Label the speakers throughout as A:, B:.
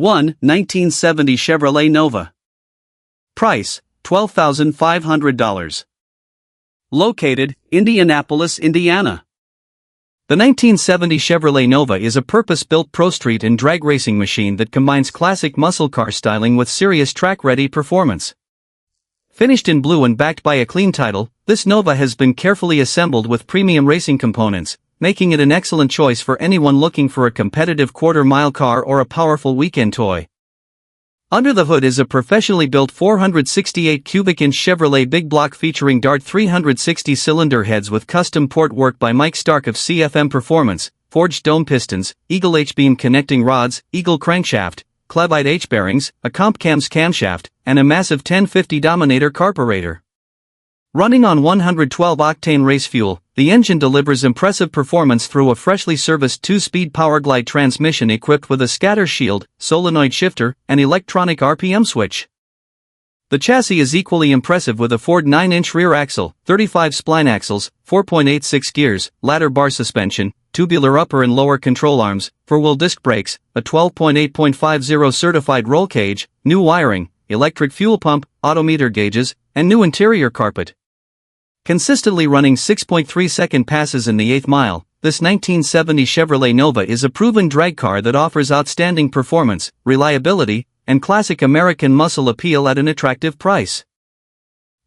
A: 1. 1970 Chevrolet Nova. Price, $12,500. Located, Indianapolis, Indiana. The 1970 Chevrolet Nova is a purpose-built pro-street and drag racing machine that combines classic muscle car styling with serious track-ready performance. Finished in blue and backed by a clean title, this Nova has been carefully assembled with premium racing components, making it an excellent choice for anyone looking for a competitive quarter-mile car or a powerful weekend toy. Under the hood is a professionally built 468 cubic inch Chevrolet big block featuring Dart 360 cylinder heads with custom port work by Mike Stark of CFM Performance, forged dome pistons, Eagle H-beam connecting rods, Eagle crankshaft, Clevite H-bearings, a Compcams camshaft, and a massive 1050 Dominator carburetor. Running on 112-octane race fuel, the engine delivers impressive performance through a freshly serviced 2-speed Powerglide transmission equipped with a scatter shield, solenoid shifter, and electronic RPM switch. The chassis is equally impressive with a Ford 9-inch rear axle, 35 spline axles, 4.86 gears, ladder bar suspension, tubular upper and lower control arms, four-wheel disc brakes, a 12.8.50 certified roll cage, new wiring, electric fuel pump, odometer gauges, and new interior carpet. Consistently running 6.3-second passes in the 8th mile, this 1970 Chevrolet Nova is a proven drag car that offers outstanding performance, reliability, and classic American muscle appeal at an attractive price.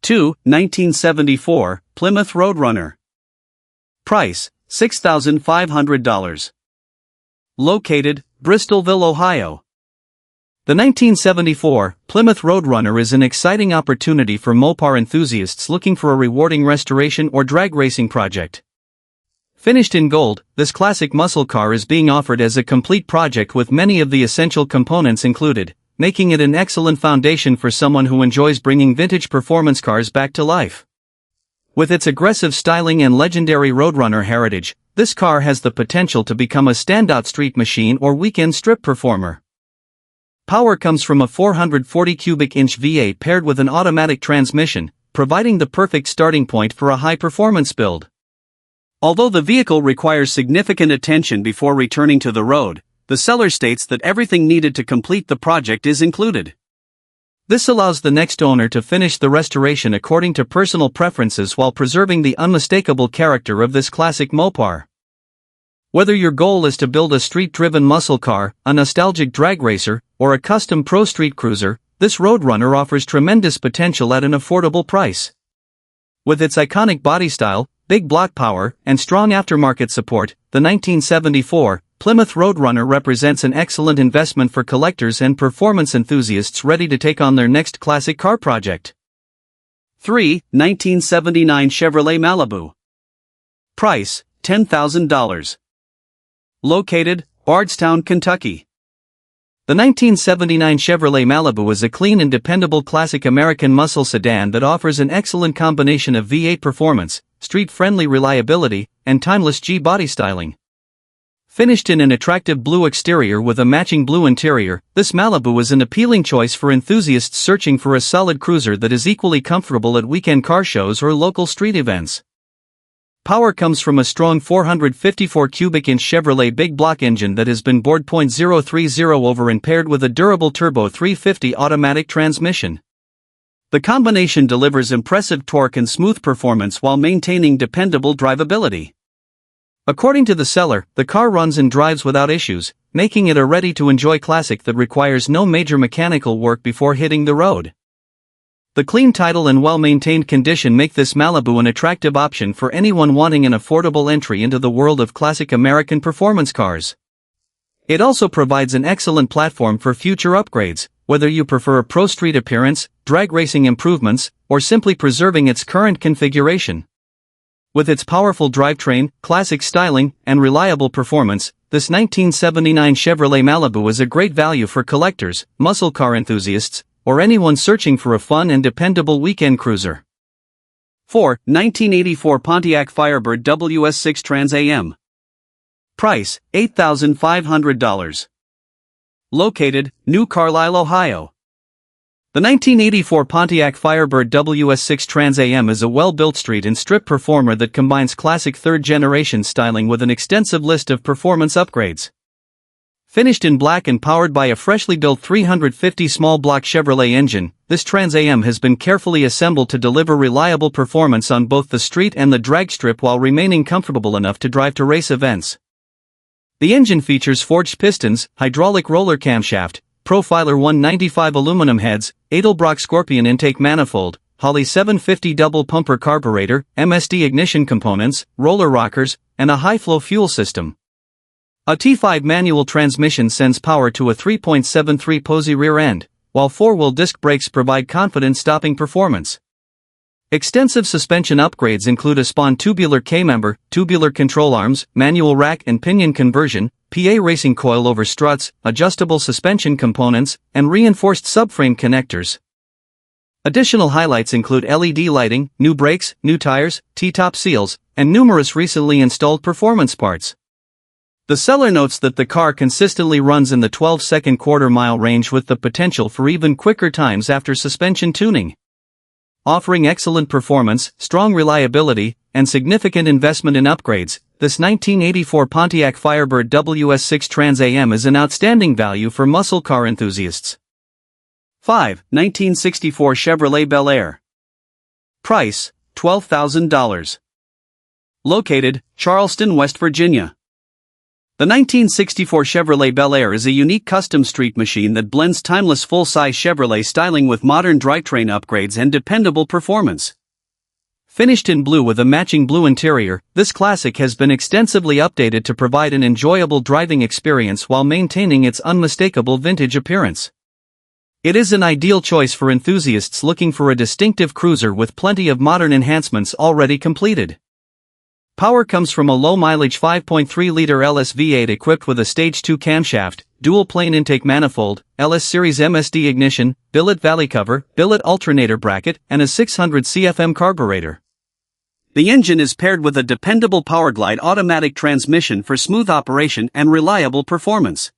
A: 2. 1974 Plymouth Roadrunner. Price, $6,500. Located, Bristolville, Ohio. The 1974 Plymouth Roadrunner is an exciting opportunity for Mopar enthusiasts looking for a rewarding restoration or drag racing project. Finished in gold, this classic muscle car is being offered as a complete project with many of the essential components included, making it an excellent foundation for someone who enjoys bringing vintage performance cars back to life. With its aggressive styling and legendary Roadrunner heritage, this car has the potential to become a standout street machine or weekend strip performer. Power comes from a 440 cubic inch V8 paired with an automatic transmission, providing the perfect starting point for a high-performance build. Although the vehicle requires significant attention before returning to the road, the seller states that everything needed to complete the project is included. This allows the next owner to finish the restoration according to personal preferences while preserving the unmistakable character of this classic Mopar. Whether your goal is to build a street-driven muscle car, a nostalgic drag racer, or a custom pro street cruiser, this Roadrunner offers tremendous potential at an affordable price. With its iconic body style, big block power, and strong aftermarket support, the 1974 Plymouth Roadrunner represents an excellent investment for collectors and performance enthusiasts ready to take on their next classic car project. 3. 1979 Chevrolet Malibu. Price, $10,000. Located, Bardstown, Kentucky. The 1979 Chevrolet Malibu is a clean and dependable classic American muscle sedan that offers an excellent combination of V8 performance, street-friendly reliability, and timeless G-body styling. Finished in an attractive blue exterior with a matching blue interior, this Malibu is an appealing choice for enthusiasts searching for a solid cruiser that is equally comfortable at weekend car shows or local street events. Power comes from a strong 454 cubic inch Chevrolet big block engine that has been bored .030 over and paired with a durable turbo 350 automatic transmission. The combination delivers impressive torque and smooth performance while maintaining dependable drivability. According to the seller, the car runs and drives without issues, making it a ready-to-enjoy classic that requires no major mechanical work before hitting the road. The clean title and well-maintained condition make this Malibu an attractive option for anyone wanting an affordable entry into the world of classic American performance cars. It also provides an excellent platform for future upgrades, whether you prefer a pro street appearance, drag racing improvements, or simply preserving its current configuration. With its powerful drivetrain, classic styling, and reliable performance, this 1979 Chevrolet Malibu is a great value for collectors, muscle car enthusiasts, or anyone searching for a fun and dependable weekend cruiser. 4. 1984 Pontiac Firebird WS6 Trans Am. Price, $8,500. Located, New Carlisle, Ohio. The 1984 Pontiac Firebird WS6 Trans Am is a well-built street and strip performer that combines classic third-generation styling with an extensive list of performance upgrades. Finished in black and powered by a freshly built 350 small block Chevrolet engine, this Trans Am has been carefully assembled to deliver reliable performance on both the street and the drag strip while remaining comfortable enough to drive to race events. The engine features forged pistons, hydraulic roller camshaft, Profiler 195 aluminum heads, Edelbrock Scorpion intake manifold, Holley 750 double pumper carburetor, MSD ignition components, roller rockers, and a high-flow fuel system. A T5 manual transmission sends power to a 3.73 Posey rear end, while four-wheel disc brakes provide confident stopping performance. Extensive suspension upgrades include a Spawn tubular K-member, tubular control arms, manual rack and pinion conversion, PA racing coil over struts, adjustable suspension components, and reinforced subframe connectors. Additional highlights include LED lighting, new brakes, new tires, T-top seals, and numerous recently installed performance parts. The seller notes that the car consistently runs in the 12-second quarter-mile range with the potential for even quicker times after suspension tuning. Offering excellent performance, strong reliability, and significant investment in upgrades, this 1984 Pontiac Firebird WS6 Trans Am is an outstanding value for muscle car enthusiasts. 5. 1964 Chevrolet Bel Air. Price, $12,000. Located, Charleston, West Virginia. The 1964 Chevrolet Bel Air is a unique custom street machine that blends timeless full-size Chevrolet styling with modern drivetrain upgrades and dependable performance. Finished in blue with a matching blue interior, this classic has been extensively updated to provide an enjoyable driving experience while maintaining its unmistakable vintage appearance. It is an ideal choice for enthusiasts looking for a distinctive cruiser with plenty of modern enhancements already completed. Power comes from a low-mileage 5.3-liter LS V8 equipped with a Stage 2 camshaft, dual-plane intake manifold, LS Series MSD ignition, billet valley cover, billet alternator bracket, and a 600 CFM carburetor. The engine is paired with a dependable Powerglide automatic transmission for smooth operation and reliable performance.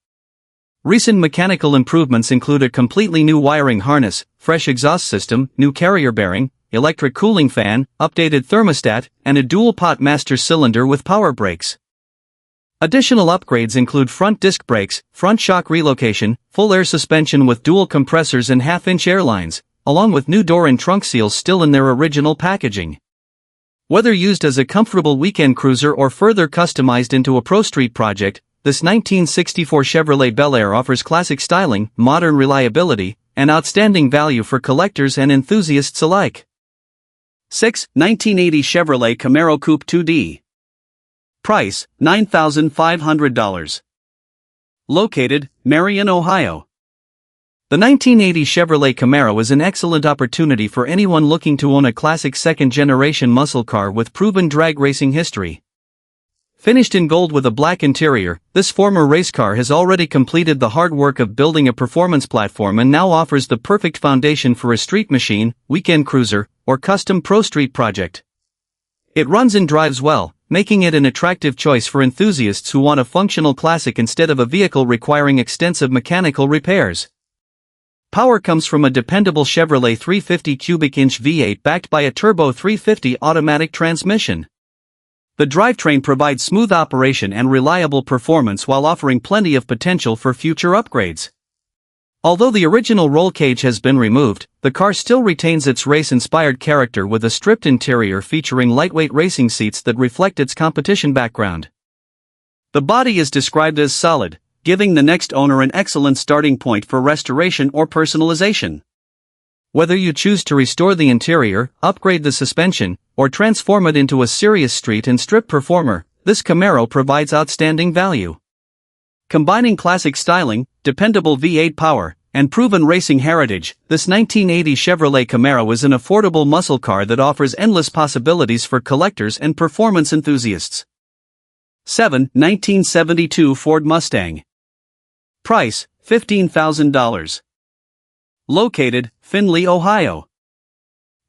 A: Recent mechanical improvements include a completely new wiring harness, fresh exhaust system, new carrier bearing, electric cooling fan, updated thermostat, and a dual-pot master cylinder with power brakes. Additional upgrades include front disc brakes, front shock relocation, full air suspension with dual compressors and half-inch airlines, along with new door and trunk seals still in their original packaging. Whether used as a comfortable weekend cruiser or further customized into a pro street project, this 1964 Chevrolet Bel Air offers classic styling, modern reliability, and outstanding value for collectors and enthusiasts alike. 6. 1980 Chevrolet Camaro Coupe 2D. Price, $9,500. Located, Marion, Ohio. The 1980 Chevrolet Camaro is an excellent opportunity for anyone looking to own a classic second-generation muscle car with proven drag racing history. Finished in gold with a black interior, this former race car has already completed the hard work of building a performance platform and now offers the perfect foundation for a street machine, weekend cruiser, or custom pro street project. It runs and drives well, making it an attractive choice for enthusiasts who want a functional classic instead of a vehicle requiring extensive mechanical repairs. Power comes from a dependable Chevrolet 350 cubic inch V8 backed by a turbo 350 automatic transmission. The drivetrain provides smooth operation and reliable performance while offering plenty of potential for future upgrades. Although the original roll cage has been removed, the car still retains its race-inspired character with a stripped interior featuring lightweight racing seats that reflect its competition background. The body is described as solid, giving the next owner an excellent starting point for restoration or personalization. Whether you choose to restore the interior, upgrade the suspension, or transform it into a serious street and strip performer, this Camaro provides outstanding value. Combining classic styling, dependable V8 power, and proven racing heritage, this 1980 Chevrolet Camaro is an affordable muscle car that offers endless possibilities for collectors and performance enthusiasts. 7. 1972 Ford Mustang. Price, $15,000. Located, Findlay, Ohio.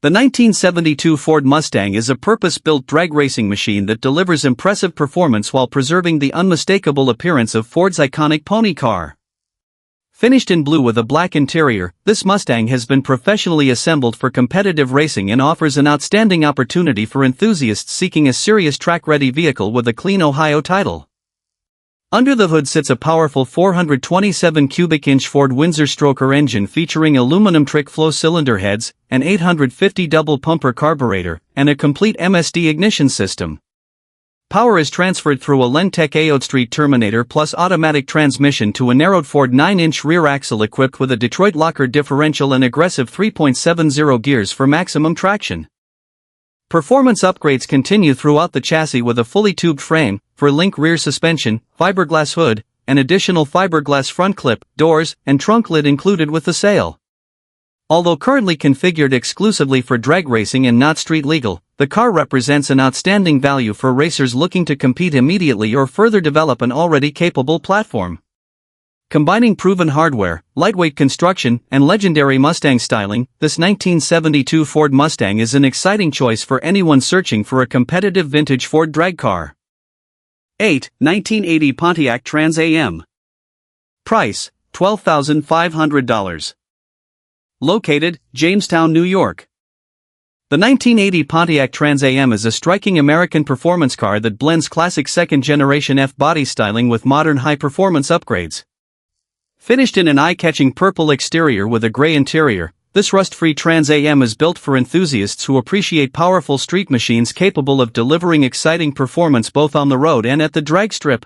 A: The 1972 Ford Mustang is a purpose-built drag racing machine that delivers impressive performance while preserving the unmistakable appearance of Ford's iconic pony car. Finished in blue with a black interior, this Mustang has been professionally assembled for competitive racing and offers an outstanding opportunity for enthusiasts seeking a serious track-ready vehicle with a clean Ohio title. Under the hood sits a powerful 427 cubic inch Ford Windsor stroker engine featuring aluminum trick flow cylinder heads, an 850 double pumper carburetor, and a complete MSD ignition system. Power is transferred through a Lentec AOD Street Terminator plus automatic transmission to a narrowed Ford 9-inch rear axle equipped with a Detroit locker differential and aggressive 3.70 gears for maximum traction. Performance upgrades continue throughout the chassis with a fully tubed frame, for-link rear suspension, fiberglass hood, and additional fiberglass front clip, doors, and trunk lid included with the sale. Although currently configured exclusively for drag racing and not street legal, the car represents an outstanding value for racers looking to compete immediately or further develop an already capable platform. Combining proven hardware, lightweight construction, and legendary Mustang styling, this 1972 Ford Mustang is an exciting choice for anyone searching for a competitive vintage Ford drag car. 8. 1980 Pontiac Trans Am. Price, $12,500. Located, Jamestown, New York. The 1980 Pontiac Trans Am is a striking American performance car that blends classic second-generation F-body styling with modern high-performance upgrades. Finished in an eye-catching purple exterior with a gray interior, this rust-free Trans Am is built for enthusiasts who appreciate powerful street machines capable of delivering exciting performance both on the road and at the drag strip.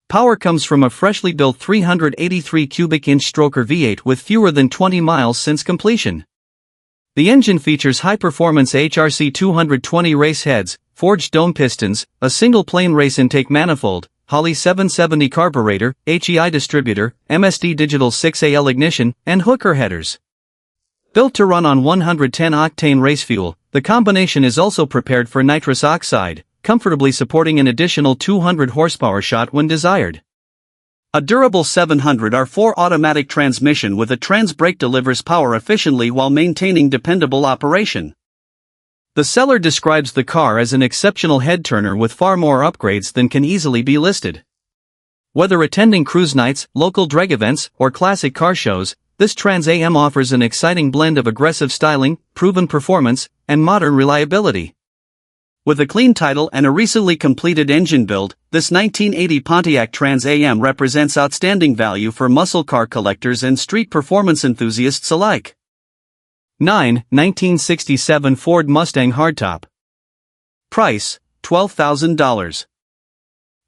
A: Power comes from a freshly built 383 cubic inch stroker V8 with fewer than 20 miles since completion. The engine features high-performance HRC 220 race heads, forged dome pistons, a single-plane race intake manifold, Holley 770 carburetor, HEI distributor, MSD digital 6AL ignition, and hooker headers. Built to run on 110-octane race fuel, the combination is also prepared for nitrous oxide, comfortably supporting an additional 200 horsepower shot when desired. A durable 700R4 automatic transmission with a trans brake delivers power efficiently while maintaining dependable operation. The seller describes the car as an exceptional head-turner with far more upgrades than can easily be listed. Whether attending cruise nights, local drag events, or classic car shows, this Trans Am offers an exciting blend of aggressive styling, proven performance, and modern reliability. With a clean title and a recently completed engine build, this 1980 Pontiac Trans Am represents outstanding value for muscle car collectors and street performance enthusiasts alike. 9. 1967 Ford Mustang Hardtop. Price, $12,000.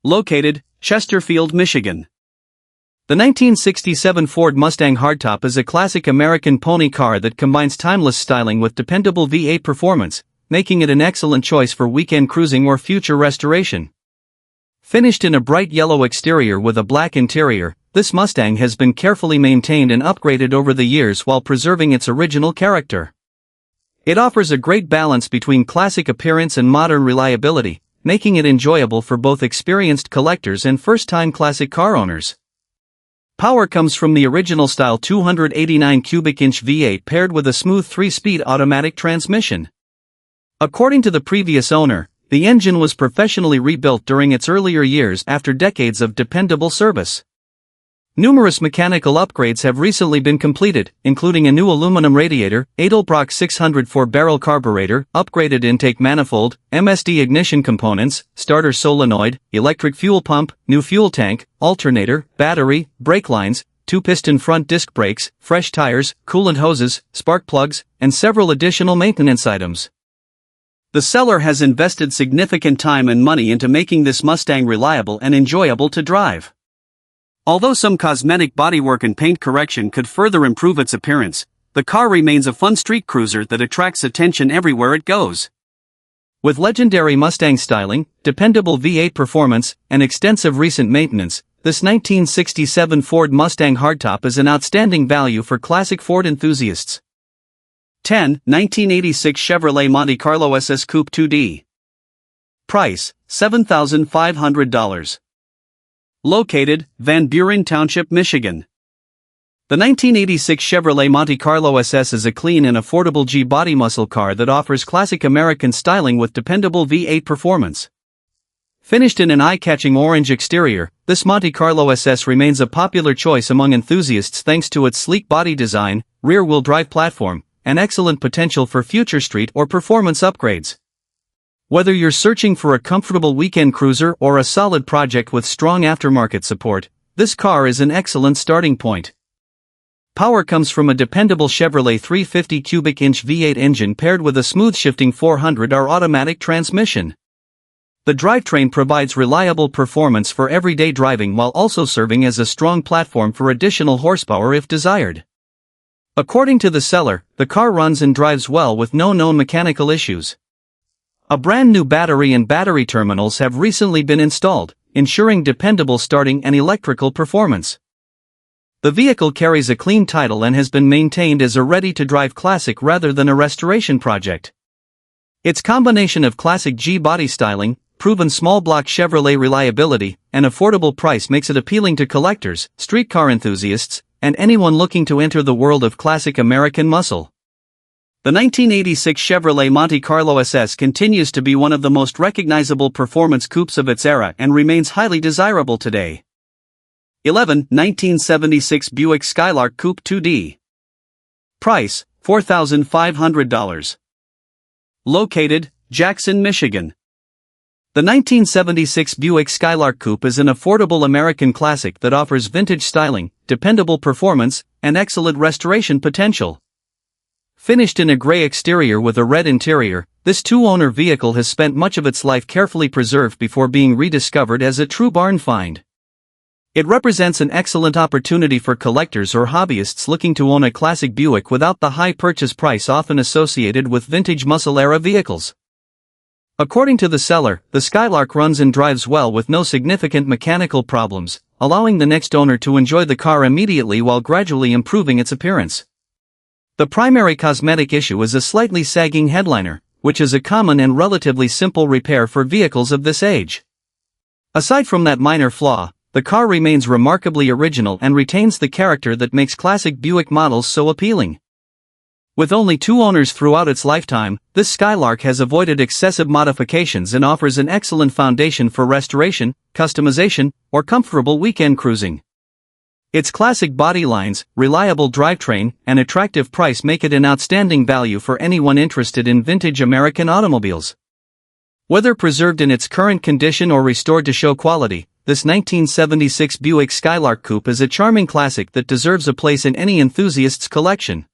A: Located, Chesterfield, Michigan. The 1967 Ford Mustang Hardtop is a classic American pony car that combines timeless styling with dependable V8 performance, making it an excellent choice for weekend cruising or future restoration. Finished in a bright yellow exterior with a black interior, this Mustang has been carefully maintained and upgraded over the years while preserving its original character. It offers a great balance between classic appearance and modern reliability, making it enjoyable for both experienced collectors and first-time classic car owners. Power comes from the original style 289 cubic inch V8 paired with a smooth 3-speed automatic transmission. According to the previous owner, the engine was professionally rebuilt during its earlier years after decades of dependable service. Numerous mechanical upgrades have recently been completed, including a new aluminum radiator, Edelbrock 604-barrel carburetor, upgraded intake manifold, MSD ignition components, starter solenoid, electric fuel pump, new fuel tank, alternator, battery, brake lines, 2-piston front disc brakes, fresh tires, coolant hoses, spark plugs, and several additional maintenance items. The seller has invested significant time and money into making this Mustang reliable and enjoyable to drive. Although some cosmetic bodywork and paint correction could further improve its appearance, the car remains a fun street cruiser that attracts attention everywhere it goes. With legendary Mustang styling, dependable V8 performance, and extensive recent maintenance, this 1967 Ford Mustang Hardtop is an outstanding value for classic Ford enthusiasts. 10. 1986 Chevrolet Monte Carlo SS Coupe 2D. Price, $7,500. Located, Van Buren Township, Michigan. The 1986 Chevrolet Monte Carlo SS is a clean and affordable G-body muscle car that offers classic American styling with dependable V8 performance. Finished in an eye-catching orange exterior, this Monte Carlo SS remains a popular choice among enthusiasts thanks to its sleek body design, rear-wheel drive platform, and excellent potential for future street or performance upgrades. Whether you're searching for a comfortable weekend cruiser or a solid project with strong aftermarket support, this car is an excellent starting point. Power comes from a dependable Chevrolet 350 cubic inch V8 engine paired with a smooth-shifting 400R automatic transmission. The drivetrain provides reliable performance for everyday driving while also serving as a strong platform for additional horsepower if desired. According to the seller, the car runs and drives well with no known mechanical issues. A brand new battery and battery terminals have recently been installed, ensuring dependable starting and electrical performance. The vehicle carries a clean title and has been maintained as a ready-to-drive classic rather than a restoration project. Its combination of classic G body styling, proven small-block Chevrolet reliability, and affordable price makes it appealing to collectors, street car enthusiasts, and anyone looking to enter the world of classic American muscle. The 1986 Chevrolet Monte Carlo SS continues to be one of the most recognizable performance coupes of its era and remains highly desirable today. 11. 1976 Buick Skylark Coupe 2D. Price, $4,500. Located, Jackson, Michigan. The 1976 Buick Skylark Coupe is an affordable American classic that offers vintage styling, dependable performance, and excellent restoration potential. Finished in a gray exterior with a red interior, this two-owner vehicle has spent much of its life carefully preserved before being rediscovered as a true barn find. It represents an excellent opportunity for collectors or hobbyists looking to own a classic Buick without the high purchase price often associated with vintage muscle-era vehicles. According to the seller, the Skylark runs and drives well with no significant mechanical problems, allowing the next owner to enjoy the car immediately while gradually improving its appearance. The primary cosmetic issue is a slightly sagging headliner, which is a common and relatively simple repair for vehicles of this age. Aside from that minor flaw, the car remains remarkably original and retains the character that makes classic Buick models so appealing. With only two owners throughout its lifetime, this Skylark has avoided excessive modifications and offers an excellent foundation for restoration, customization, or comfortable weekend cruising. Its classic body lines, reliable drivetrain, and attractive price make it an outstanding value for anyone interested in vintage American automobiles. Whether preserved in its current condition or restored to show quality, this 1976 Buick Skylark Coupe is a charming classic that deserves a place in any enthusiast's collection.